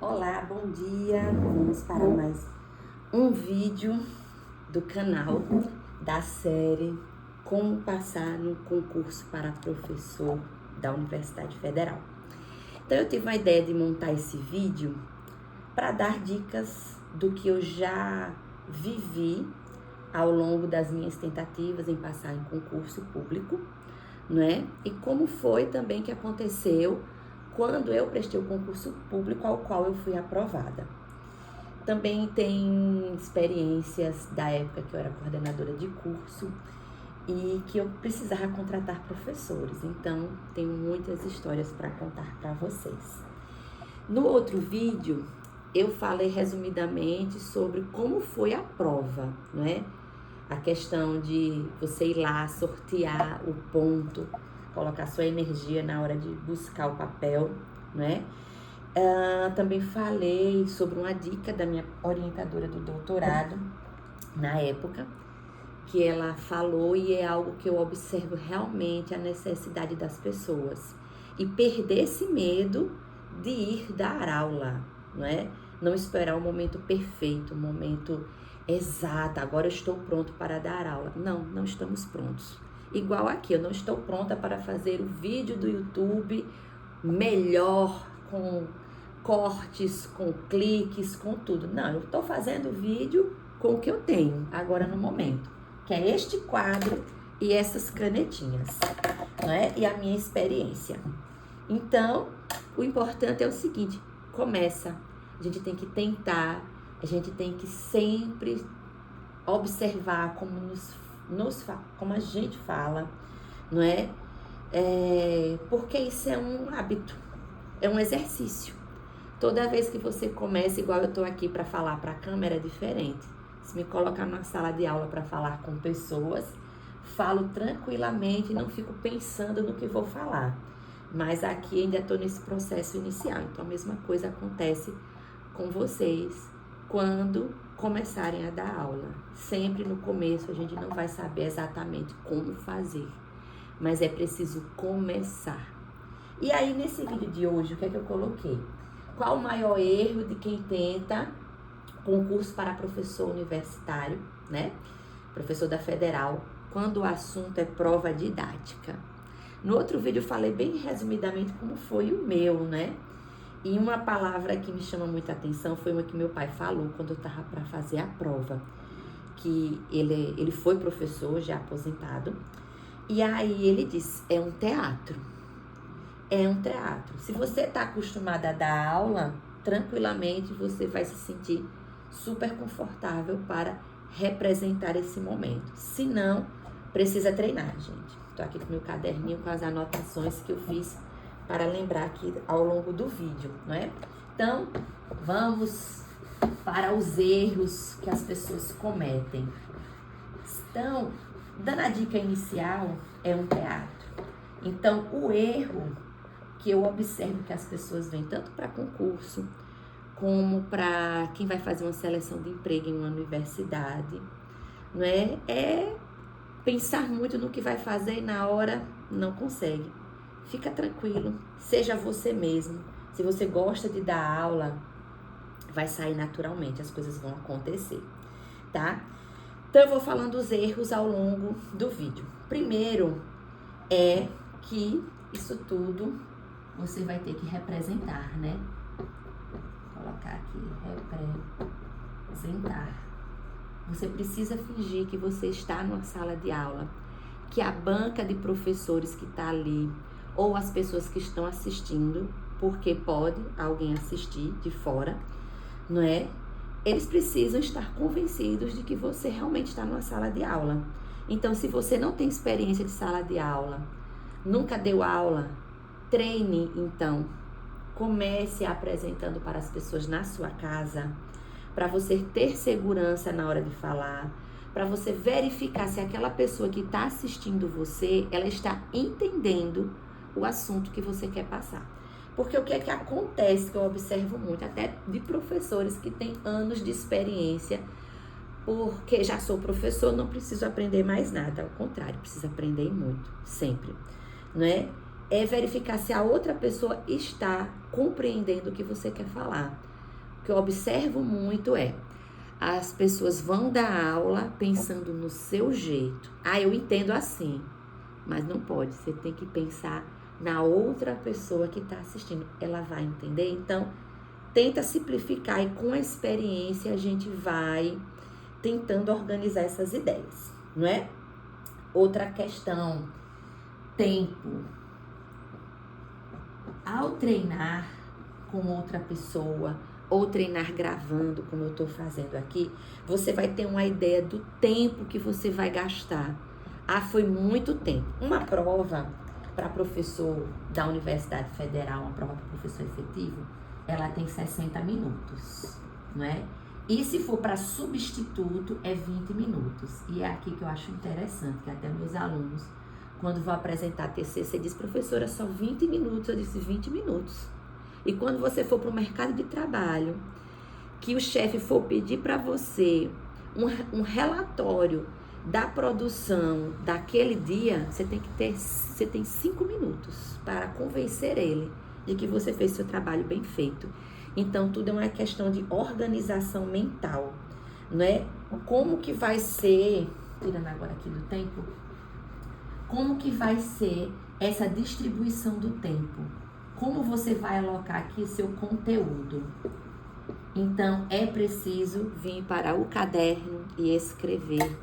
Olá, bom dia. Vamos para mais um vídeo do canal da série Como Passar no Concurso para Professor da Universidade Federal. Então eu tive uma ideia de montar esse vídeo para dar dicas do que eu já vivi ao longo das minhas tentativas em passar em concurso público, não é? E como foi também que aconteceu quando eu prestei o concurso público ao qual eu fui aprovada. Também tem experiências da época que eu era coordenadora de curso e que eu precisava contratar professores. Então, tenho muitas histórias para contar para vocês. No outro vídeo, eu falei resumidamente sobre como foi a prova, não é? A questão de você ir lá, sortear o ponto, colocar sua energia na hora de buscar o papel, não é? Também falei sobre uma dica da minha orientadora do doutorado, na época, que ela falou e é algo que eu observo realmente a necessidade das pessoas. E perder esse medo de ir dar aula, não é? Não esperar o momento perfeito, o momento exato, agora eu estou pronto para dar aula. Não estamos prontos. Igual aqui, eu não estou pronta para fazer o vídeo do YouTube melhor, com cortes, com cliques, com tudo. Não, eu estou fazendo vídeo com o que eu tenho agora no momento, que é este quadro e essas canetinhas, não é? E a minha experiência. Então, o importante é o seguinte, começa, a gente tem que tentar, a gente tem que sempre observar como a gente fala, não é? Porque isso é um hábito, é um exercício. Toda vez que você começa, igual eu tô aqui para falar para a câmera, é diferente. Se me colocar numa sala de aula para falar com pessoas, falo tranquilamente, não fico pensando no que vou falar. Mas aqui ainda estou nesse processo inicial, então a mesma coisa acontece com vocês quando começarem a dar aula. Sempre no começo a gente não vai saber exatamente como fazer, mas é preciso começar. E aí nesse vídeo de hoje, o que é que eu coloquei? Qual o maior erro de quem tenta concurso para professor universitário, né? Professor da Federal, quando o assunto é prova didática. No outro vídeo eu falei bem resumidamente como foi o meu, né? E uma palavra que me chama muita atenção foi uma que meu pai falou quando eu estava para fazer a prova. Que ele foi professor, já aposentado. E aí ele disse, é um teatro. É um teatro. Se você está acostumada a dar aula, tranquilamente você vai se sentir super confortável para representar esse momento. Se não, precisa treinar, gente. Estou aqui com meu caderninho com as anotações que eu fiz para lembrar aqui ao longo do vídeo, não é? Então, vamos para os erros que as pessoas cometem. Então, dando a dica inicial, é um teatro. Então, o erro que eu observo que as pessoas vêm tanto para concurso, como para quem vai fazer uma seleção de emprego em uma universidade, não é? É pensar muito no que vai fazer e na hora não consegue. Fica tranquilo, seja você mesmo. Se você gosta de dar aula, vai sair naturalmente, as coisas vão acontecer, tá? Então eu vou falando os erros ao longo do vídeo. Primeiro é que isso tudo você vai ter que representar, né? Vou colocar aqui, representar. Você precisa fingir que você está numa sala de aula, que a banca de professores que está ali, ou as pessoas que estão assistindo, porque pode alguém assistir de fora, não é? Eles precisam estar convencidos de que você realmente está numa sala de aula. Então, se você não tem experiência de sala de aula, nunca deu aula, treine, então. Comece apresentando para as pessoas na sua casa, para você ter segurança na hora de falar, para você verificar se aquela pessoa que está assistindo você, ela está entendendo o assunto que você quer passar. Porque o que é que acontece, que eu observo muito, até de professores que têm anos de experiência, porque já sou professor, não preciso aprender mais nada, ao contrário, preciso aprender muito, sempre, não é? é verificar se a outra pessoa está compreendendo o que você quer falar. O que eu observo muito é, as pessoas vão dar aula pensando no seu jeito. Ah, eu entendo assim. Mas não pode, você tem que pensar na outra pessoa que está assistindo. Ela vai entender? Então, tenta simplificar e com a experiência a gente vai tentando organizar essas ideias, não é? Outra questão, tempo. Ao treinar com outra pessoa ou treinar gravando, como eu estou fazendo aqui, você vai ter uma ideia do tempo que você vai gastar. Ah, foi muito tempo. Uma prova para professor da Universidade Federal, uma prova para professor efetivo, ela tem 60 minutos, não é? E se for para substituto, é 20 minutos. E é aqui que eu acho interessante, que até meus alunos, quando vou apresentar TCC, diz, professora, só 20 minutos. Eu disse, 20 minutos. E quando você for para o mercado de trabalho, que o chefe for pedir para você um relatório da produção daquele dia, você tem 5 minutos para convencer ele de que você fez seu trabalho bem feito. Então, tudo é uma questão de organização mental, não é? Como que vai ser, tirando agora aqui do tempo, como que vai ser essa distribuição do tempo? Como você vai alocar aqui seu conteúdo? Então, é preciso vir para o caderno e escrever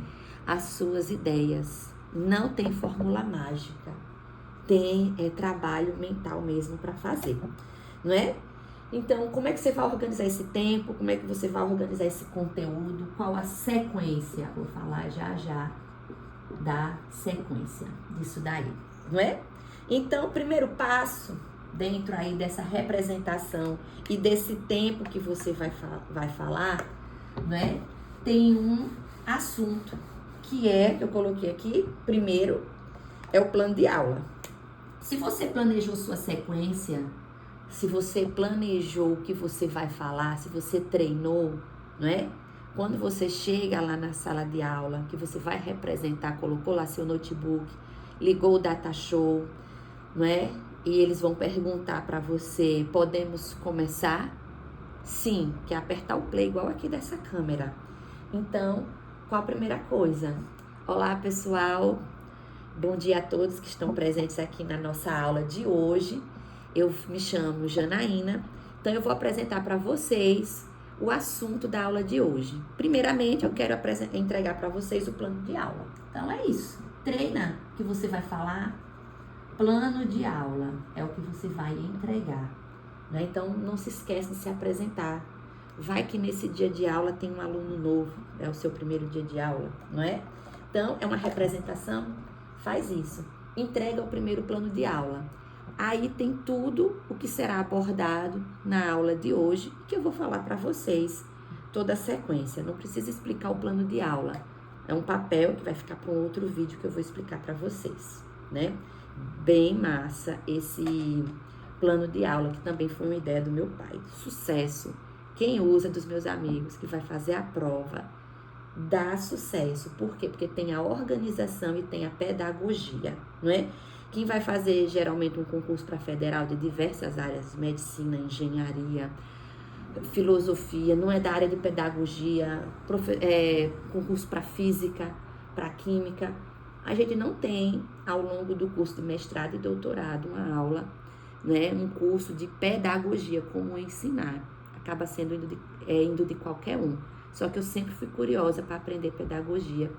as suas ideias. Não tem fórmula mágica. Tem trabalho mental mesmo para fazer, não é? Então, como é que você vai organizar esse tempo? Como é que você vai organizar esse conteúdo? Qual a sequência? Vou falar já da sequência disso daí, não é? Então, o primeiro passo, dentro aí dessa representação e desse tempo que você vai falar, não é? Tem um assunto que eu coloquei aqui, primeiro, é o plano de aula. Se você planejou sua sequência, se você planejou o que você vai falar, se você treinou, não é? Quando você chega lá na sala de aula, que você vai representar, colocou lá seu notebook, ligou o data show, não é? E eles vão perguntar para você, podemos começar? Sim, que é apertar o play igual aqui dessa câmera. Então, qual a primeira coisa? Olá, pessoal. Bom dia a todos que estão presentes aqui na nossa aula de hoje. Eu me chamo Janaína, então eu vou apresentar para vocês o assunto da aula de hoje. Primeiramente, eu quero entregar para vocês o plano de aula. Então, é isso. Treina que você vai falar. Plano de aula é o que você vai entregar, né? Então, não se esquece de se apresentar. Vai que nesse dia de aula tem um aluno novo, é o seu primeiro dia de aula, não é? Então, é uma representação, faz isso. Entrega o primeiro plano de aula. Aí tem tudo o que será abordado na aula de hoje, que eu vou falar para vocês, toda a sequência. Não precisa explicar o plano de aula. É um papel que vai ficar para um outro vídeo que eu vou explicar para vocês, né? Bem massa esse plano de aula, que também foi uma ideia do meu pai. Sucesso. Quem usa dos meus amigos que vai fazer a prova, dá sucesso. Por quê? Porque tem a organização e tem a pedagogia, não é? Quem vai fazer geralmente um concurso para federal de diversas áreas, medicina, engenharia, filosofia, não é da área de pedagogia, concurso para física, para química, a gente não tem ao longo do curso de mestrado e doutorado uma aula, né, um curso de pedagogia, como ensinar. Acaba sendo indo de qualquer um. Só que eu sempre fui curiosa para aprender pedagogia.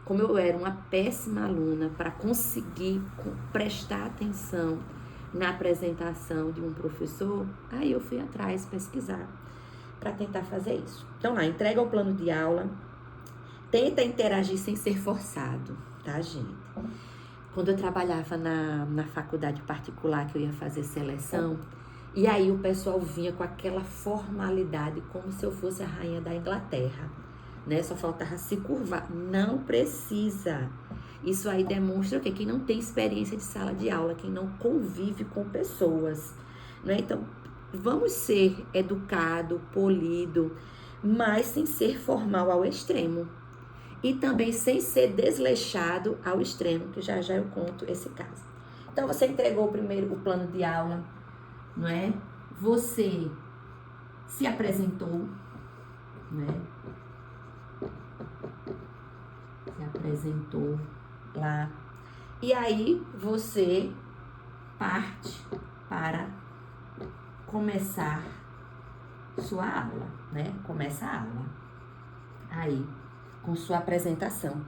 Como eu era uma péssima aluna para conseguir prestar atenção na apresentação de um professor, aí eu fui atrás pesquisar para tentar fazer isso. Então lá, entrega o plano de aula, tenta interagir sem ser forçado, tá, gente? Quando eu trabalhava na faculdade particular, que eu ia fazer seleção, e aí o pessoal vinha com aquela formalidade, como se eu fosse a rainha da Inglaterra, né? Só faltava se curvar. Não precisa. Isso aí demonstra o quê? Quem não tem experiência de sala de aula, quem não convive com pessoas, né? Então, vamos ser educado, polido, mas sem ser formal ao extremo. E também sem ser desleixado ao extremo, que já eu conto esse caso. Então, você entregou o plano de aula, não é? Você se apresentou, né? Se apresentou lá. E aí, você parte para começar sua aula, né? Começa a aula. Aí, com sua apresentação,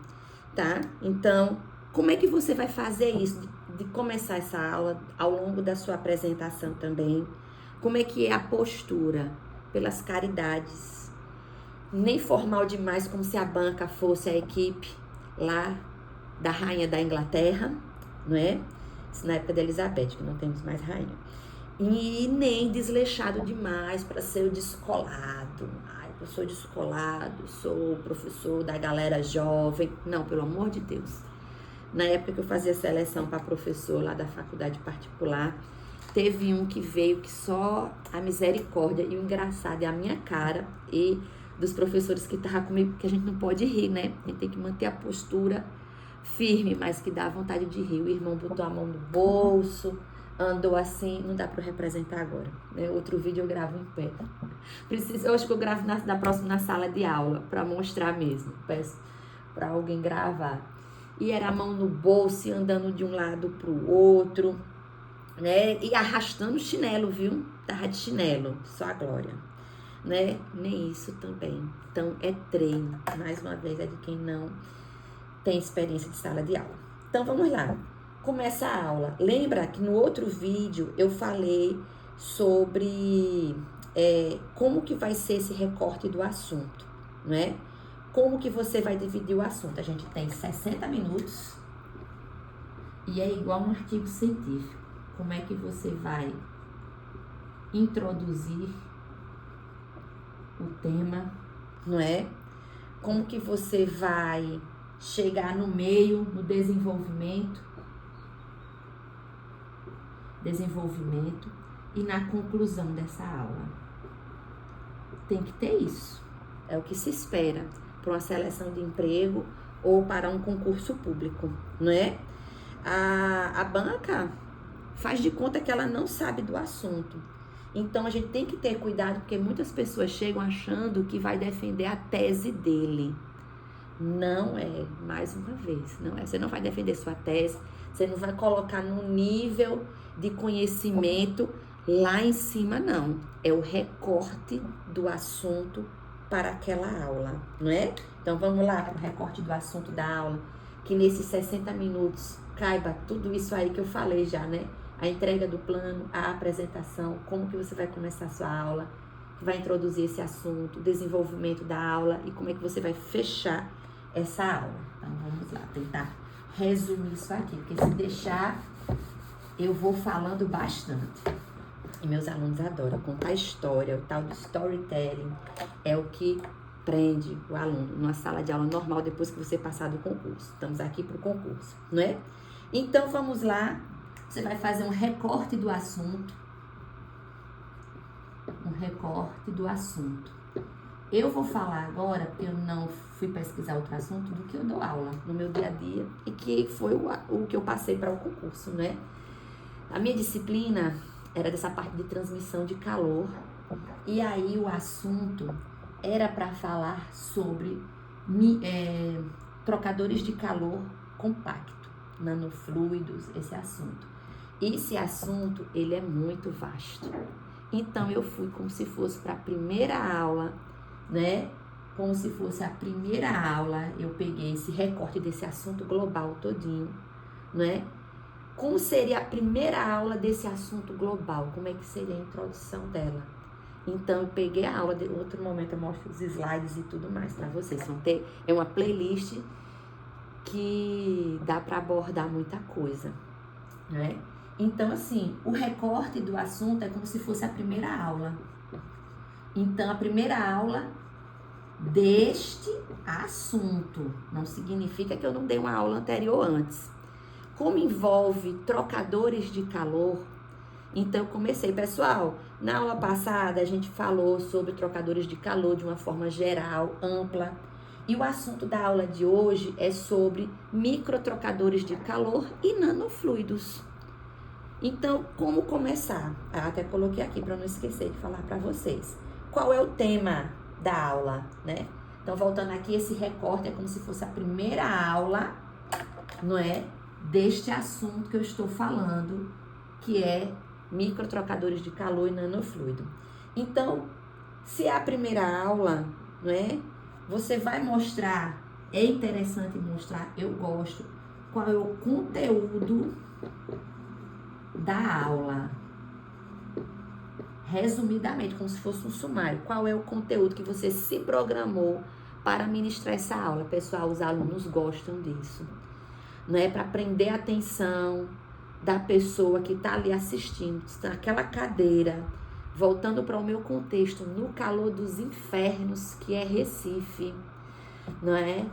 tá? Então, como é que você vai fazer isso? De começar essa aula ao longo da sua apresentação também. Como é que é a postura? Pelas caridades. Nem formal demais, como se a banca fosse a equipe lá da rainha da Inglaterra, não é? Isso na época da Elizabeth, que não temos mais rainha. E nem desleixado demais para ser o descolado. Ai, eu sou descolado, sou professor da galera jovem. Não, pelo amor de Deus. Na época que eu fazia seleção para professor lá da faculdade particular, teve um que veio que só a misericórdia e o engraçado é a minha cara e dos professores que estavam comigo, porque a gente não pode rir, né? A gente tem que manter a postura firme, mas que dá vontade de rir. O irmão botou a mão no bolso, andou assim, não dá para representar agora, né? Outro vídeo eu gravo em pé. Eu acho que eu gravo na próxima na sala de aula, para mostrar mesmo. Peço para alguém gravar. E era a mão no bolso e andando de um lado pro outro, né? E arrastando o chinelo, viu? Tava de chinelo, só a glória, né? Nem isso também. Então, é treino. Mais uma vez, é de quem não tem experiência de sala de aula. Então, vamos lá. Começa a aula. Lembra que no outro vídeo eu falei sobre como que vai ser esse recorte do assunto, né? Como que você vai dividir o assunto? A gente tem 60 minutos e é igual um artigo científico. Como é que você vai introduzir o tema, não é? Como que você vai chegar no meio, no desenvolvimento e na conclusão dessa aula. Tem que ter isso. É o que se espera para uma seleção de emprego ou para um concurso público, não é? A banca faz de conta que ela não sabe do assunto. Então, a gente tem que ter cuidado, porque muitas pessoas chegam achando que vai defender a tese dele. Não é, mais uma vez, não é. Você não vai defender sua tese, você não vai colocar no nível de conhecimento lá em cima, não. É o recorte do assunto para aquela aula, não é? Então, vamos lá para o recorte do assunto da aula, que nesses 60 minutos caiba tudo isso aí que eu falei já, né? A entrega do plano, a apresentação, como que você vai começar a sua aula, que vai introduzir esse assunto, o desenvolvimento da aula e como é que você vai fechar essa aula. Então, vamos lá, tentar resumir isso aqui, porque se deixar, eu vou falando bastante. E meus alunos adoram contar história, o tal do storytelling é o que prende o aluno numa sala de aula normal depois que você passar do concurso. Estamos aqui para o concurso, não é? Então, vamos lá. Você vai fazer um recorte do assunto. Eu vou falar agora, porque eu não fui pesquisar outro assunto, do que eu dou aula no meu dia a dia e que foi o que eu passei para o concurso, né? A minha disciplina era dessa parte de transmissão de calor e aí o assunto era para falar sobre trocadores de calor compacto, nanofluidos, esse assunto. Esse assunto, ele é muito vasto. Então, eu fui como se fosse para a primeira aula, né? Como se fosse a primeira aula, eu peguei esse recorte desse assunto global todinho, né? Como seria a primeira aula desse assunto global? Como é que seria a introdução dela? Então, eu peguei a aula, de outro momento eu mostro os slides e tudo mais para vocês. Vão ter, é uma playlist que dá para abordar muita coisa, né? Então, assim, o recorte do assunto é como se fosse a primeira aula. Então, a primeira aula deste assunto. Não significa que eu não dei uma aula anterior antes. Como envolve trocadores de calor, então eu comecei, pessoal, na aula passada a gente falou sobre trocadores de calor de uma forma geral, ampla. E o assunto da aula de hoje é sobre microtrocadores de calor e nanofluidos. Então, como começar? Até coloquei aqui para não esquecer de falar para vocês. Qual é o tema da aula, né? Então, voltando aqui, esse recorte é como se fosse a primeira aula, não é? Deste assunto que eu estou falando, que é microtrocadores de calor e nanofluido. Então, se é a primeira aula, não é? Você vai mostrar, é interessante mostrar, eu gosto, qual é o conteúdo da aula. Resumidamente, como se fosse um sumário. Qual é o conteúdo que você se programou para ministrar essa aula? Pessoal, os alunos gostam disso. Não é para prender a atenção da pessoa que está ali assistindo, naquela cadeira, voltando para o meu contexto, no calor dos infernos, que é Recife, não é?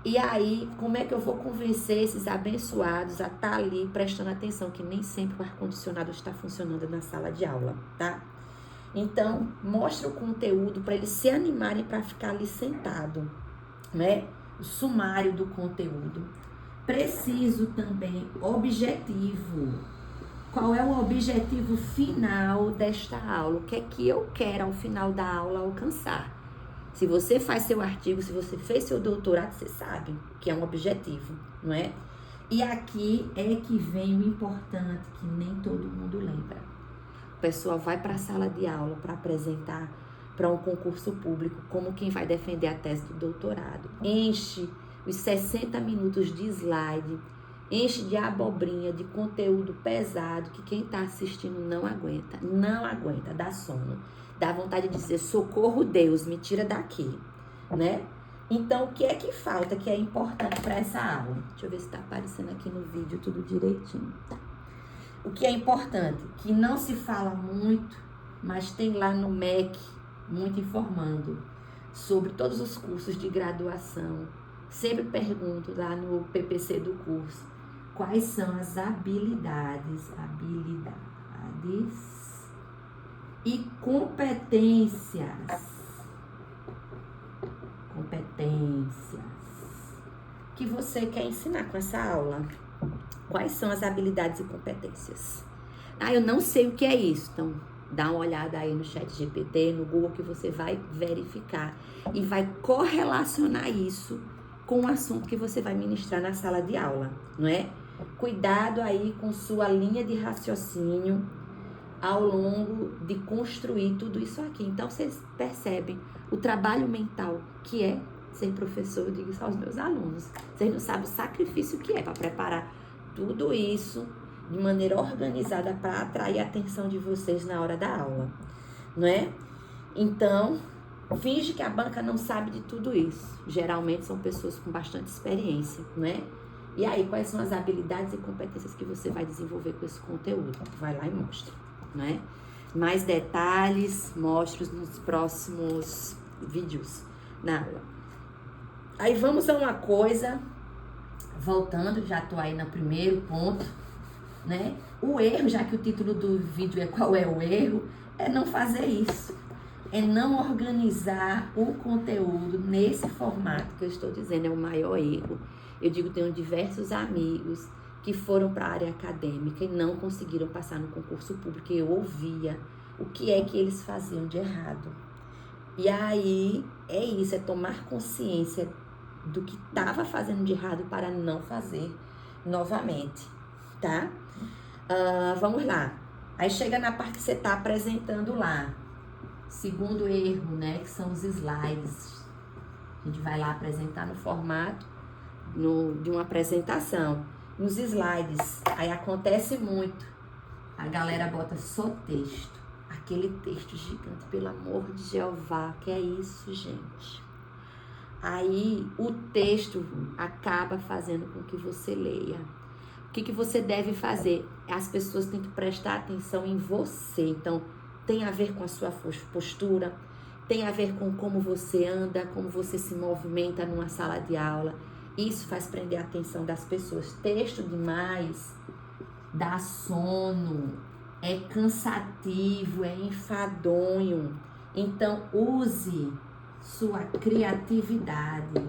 E aí, como é que eu vou convencer esses abençoados a estar ali prestando atenção, que nem sempre o ar-condicionado está funcionando na sala de aula, tá? Então, mostra o conteúdo para eles se animarem para ficar ali sentado, né? O sumário do conteúdo. Preciso também objetivo. Qual é o objetivo final desta aula? O que é que eu quero ao final da aula alcançar? Se você faz seu artigo, se você fez seu doutorado, você sabe que é um objetivo, não é? E aqui é que vem o importante, que nem todo mundo lembra. O pessoal vai para a sala de aula para apresentar para um concurso público como quem vai defender a tese do doutorado. Enche os 60 minutos de slide, enche de abobrinha, de conteúdo pesado que quem está assistindo não aguenta, dá sono. Dá vontade de dizer, socorro Deus, me tira daqui, né? Então, o que é que falta, que é importante para essa aula? Deixa eu ver se está aparecendo aqui no vídeo tudo direitinho. Tá. O que é importante, que não se fala muito, mas tem lá no MEC, muito informando sobre todos os cursos de graduação. Sempre pergunto lá no PPC do curso, quais são as habilidades e competências que você quer ensinar com essa aula. Quais são as habilidades e competências? Eu não sei o que é isso, então dá uma olhada aí no ChatGPT, no Google, que você vai verificar e vai correlacionar isso com o assunto que você vai ministrar na sala de aula, não é? Cuidado aí com sua linha de raciocínio ao longo de construir tudo isso aqui. Então, vocês percebem o trabalho mental que é ser professor. Eu digo isso aos meus alunos. Vocês não sabem o sacrifício que é para preparar tudo isso de maneira organizada para atrair a atenção de vocês na hora da aula, não é? Então, finge que a banca não sabe de tudo isso. Geralmente são pessoas com bastante experiência, não é? E aí, quais são as habilidades e competências que você vai desenvolver com esse conteúdo? Vai lá e mostra, né? Mais detalhes, mostro nos próximos vídeos na aula. Aí vamos a uma coisa, voltando, já tô aí no primeiro ponto, né? O erro, já que o título do vídeo é qual é o erro, é não fazer isso. É não organizar o conteúdo nesse formato que eu estou dizendo, é o maior erro. Eu digo, tenho diversos amigos que foram para a área acadêmica e não conseguiram passar no concurso público. Eu ouvia o que é que eles faziam de errado. E aí, é isso, é tomar consciência do que estava fazendo de errado para não fazer novamente, tá? Vamos lá. Aí chega na parte que você está apresentando lá. Segundo erro, né, que são os slides. A gente vai lá apresentar no formato de uma apresentação. Nos slides, aí acontece muito. A galera bota só texto. Aquele texto gigante, pelo amor de Jeová, que é isso, gente? Aí o texto acaba fazendo com que você leia. O que você deve fazer? As pessoas têm que prestar atenção em você. Então, tem a ver com a sua postura, tem a ver com como você anda, como você se movimenta numa sala de aula. Isso faz prender a atenção das pessoas. Texto demais dá sono, é cansativo, é enfadonho. Então, use sua criatividade.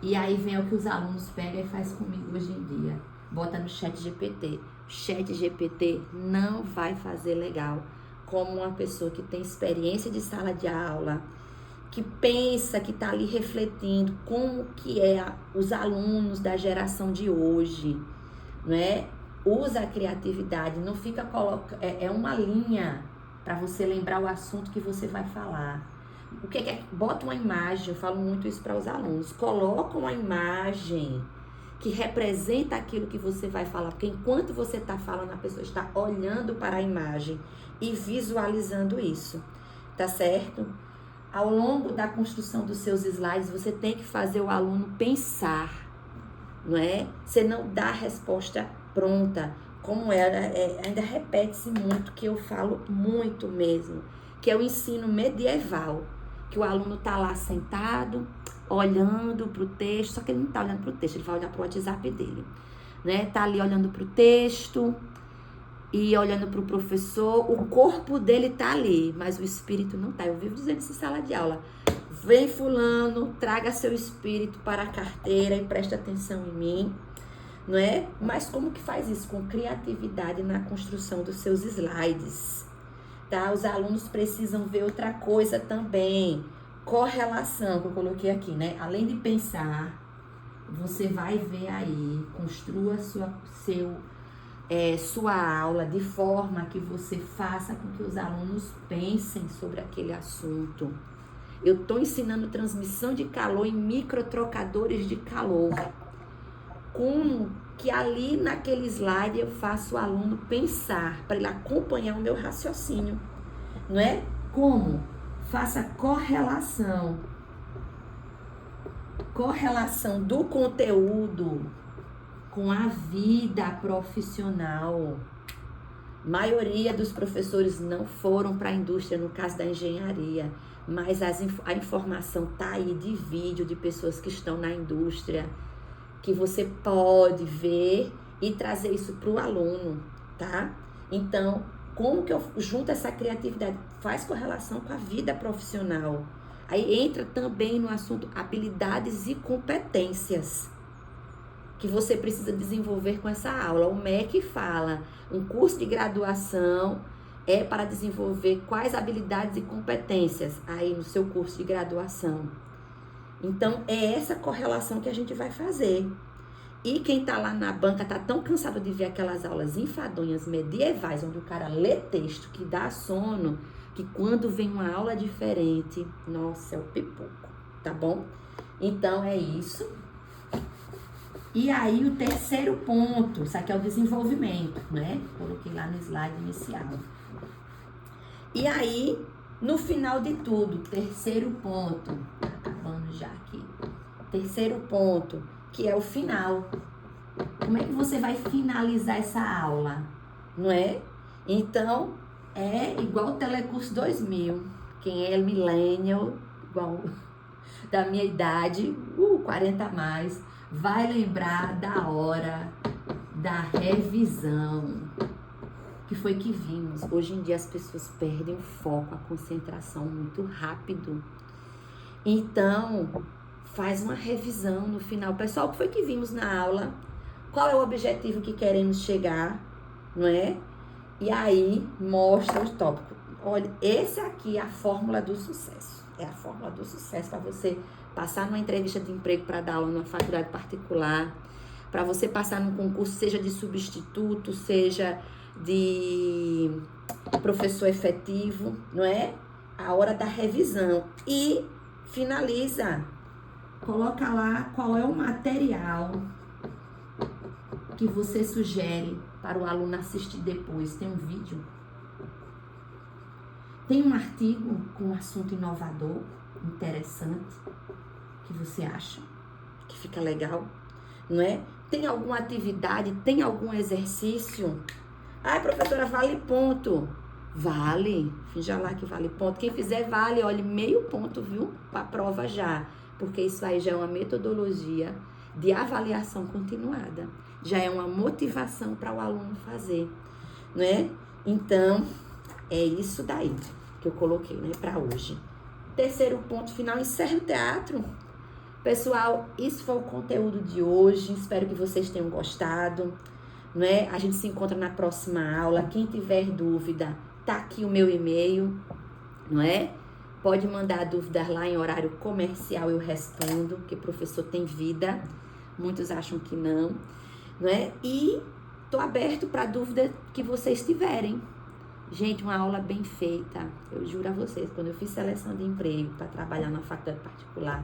E aí vem o que os alunos pegam e faz comigo hoje em dia. Bota no ChatGPT. ChatGPT não vai fazer legal como uma pessoa que tem experiência de sala de aula, que pensa, que está ali refletindo como que os alunos da geração de hoje, não é? Usa a criatividade, não fica colocando, é uma linha para você lembrar o assunto que você vai falar. O que é? Bota uma imagem, eu falo muito isso para os alunos, coloca uma imagem que representa aquilo que você vai falar, porque enquanto você está falando, a pessoa está olhando para a imagem e visualizando isso, tá certo? Ao longo da construção dos seus slides, você tem que fazer o aluno pensar, não é? Você não dá a resposta pronta, como ainda repete-se muito, que eu falo muito mesmo, que é o ensino medieval, que o aluno tá lá sentado, olhando pro texto, só que ele não tá olhando pro texto, ele vai olhar pro WhatsApp dele, né? Tá ali olhando pro texto e olhando pro professor, o corpo dele tá ali, mas o espírito não tá. Eu vivo dizendo isso em sala de aula. Vem fulano, traga seu espírito para a carteira e preste atenção em mim, não é? Mas como que faz isso? Com criatividade na construção dos seus slides, tá? Os alunos precisam ver outra coisa também, correlação, que eu coloquei aqui, né? Além de pensar, você vai ver aí, construa sua aula de forma que você faça com que os alunos pensem sobre aquele assunto. Eu estou ensinando transmissão de calor em microtrocadores de calor. Como que ali naquele slide eu faço o aluno pensar, para ele acompanhar o meu raciocínio, não é? Como? Faça correlação do conteúdo com a vida profissional. Maioria dos professores não foram para a indústria, no caso da engenharia, mas a informação tá aí de vídeo de pessoas que estão na indústria, que você pode ver e trazer isso para o aluno, tá? Então, como que eu junto essa criatividade? Faz correlação com a vida profissional. Aí entra também no assunto habilidades e competências que você precisa desenvolver com essa aula. O MEC fala, um curso de graduação é para desenvolver quais habilidades e competências aí no seu curso de graduação. Então, é essa correlação que a gente vai fazer. E quem tá lá na banca tá tão cansado de ver aquelas aulas enfadonhas medievais, onde o cara lê texto que dá sono, que quando vem uma aula diferente, nossa, é o pipoco, tá bom? Então, é isso. E aí, o terceiro ponto, isso aqui é o desenvolvimento, né? Coloquei lá no slide inicial. E aí, no final de tudo, terceiro ponto, tá acabando já aqui. Terceiro ponto, que é o final. Como é que você vai finalizar essa aula, não é? Então, é igual o Telecurso 2000. Quem é millennial, igual da minha idade, 40 a mais, vai lembrar da hora da revisão, que foi que vimos. Hoje em dia as pessoas perdem o foco, a concentração muito rápido. Então, faz uma revisão no final. Pessoal, o que foi que vimos na aula? Qual é o objetivo que queremos chegar, não é? E aí, mostra os tópicos. Olha, esse aqui é a fórmula do sucesso. É a fórmula do sucesso para você passar numa entrevista de emprego para dar aula numa faculdade particular, para você passar num concurso, seja de substituto, seja de professor efetivo, não é? A hora da revisão. E finaliza. Coloca lá qual é o material que você sugere para o aluno assistir depois. Tem um vídeo. Tem um artigo com um assunto inovador, interessante, que você acha que fica legal, não é? Tem alguma atividade, tem algum exercício? Ah, professora, vale ponto. Vale, finja lá que vale ponto. Quem fizer vale, olha, meio ponto, viu? Para a prova já. Porque isso aí já é uma metodologia de avaliação continuada. Já é uma motivação para o aluno fazer, né? Então, é isso daí que eu coloquei, né, para hoje. Terceiro ponto final, encerra o teatro. Pessoal, isso foi o conteúdo de hoje. Espero que vocês tenham gostado. não é? A gente se encontra na próxima aula. Quem tiver dúvida, tá aqui o meu e-mail, não é? Pode mandar dúvidas lá em horário comercial, eu respondo, porque professor tem vida. Muitos acham que não é? E tô aberto para dúvida que vocês tiverem. Gente, uma aula bem feita, eu juro a vocês, quando eu fiz seleção de emprego para trabalhar na faculdade particular,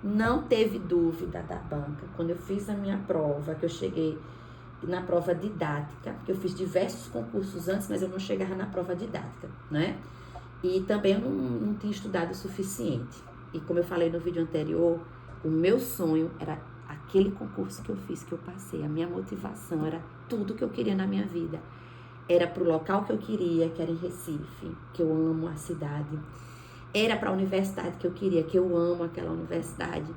não teve dúvida da banca. Quando eu fiz a minha prova, que eu cheguei na prova didática, porque eu fiz diversos concursos antes, mas eu não chegava na prova didática, né? E também eu não tinha estudado o suficiente. E como eu falei no vídeo anterior, o meu sonho era aquele concurso que eu fiz, que eu passei. A minha motivação era tudo que eu queria na minha vida. Era pro local que eu queria, que era em Recife, que eu amo a cidade. Era para a universidade que eu queria, que eu amo aquela universidade.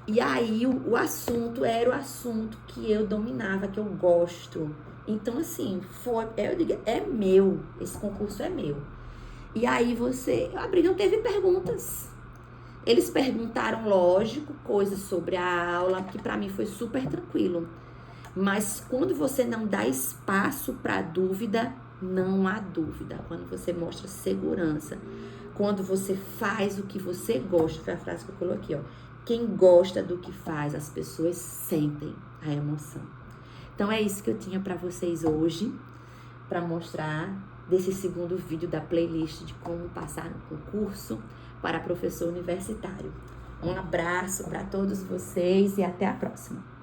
E aí o assunto era o assunto que eu dominava, que eu gosto. Então, assim, eu digo, é meu, esse concurso é meu. E aí eu abri, não teve perguntas. Eles perguntaram, lógico, coisas sobre a aula, que para mim foi super tranquilo. Mas quando você não dá espaço para dúvida, não há dúvida. Quando você mostra segurança, quando você faz o que você gosta, foi a frase que eu coloquei, ó. Quem gosta do que faz, as pessoas sentem a emoção. Então é isso que eu tinha para vocês hoje, para mostrar desse segundo vídeo da playlist de como passar no concurso para professor universitário. Um abraço para todos vocês e até a próxima.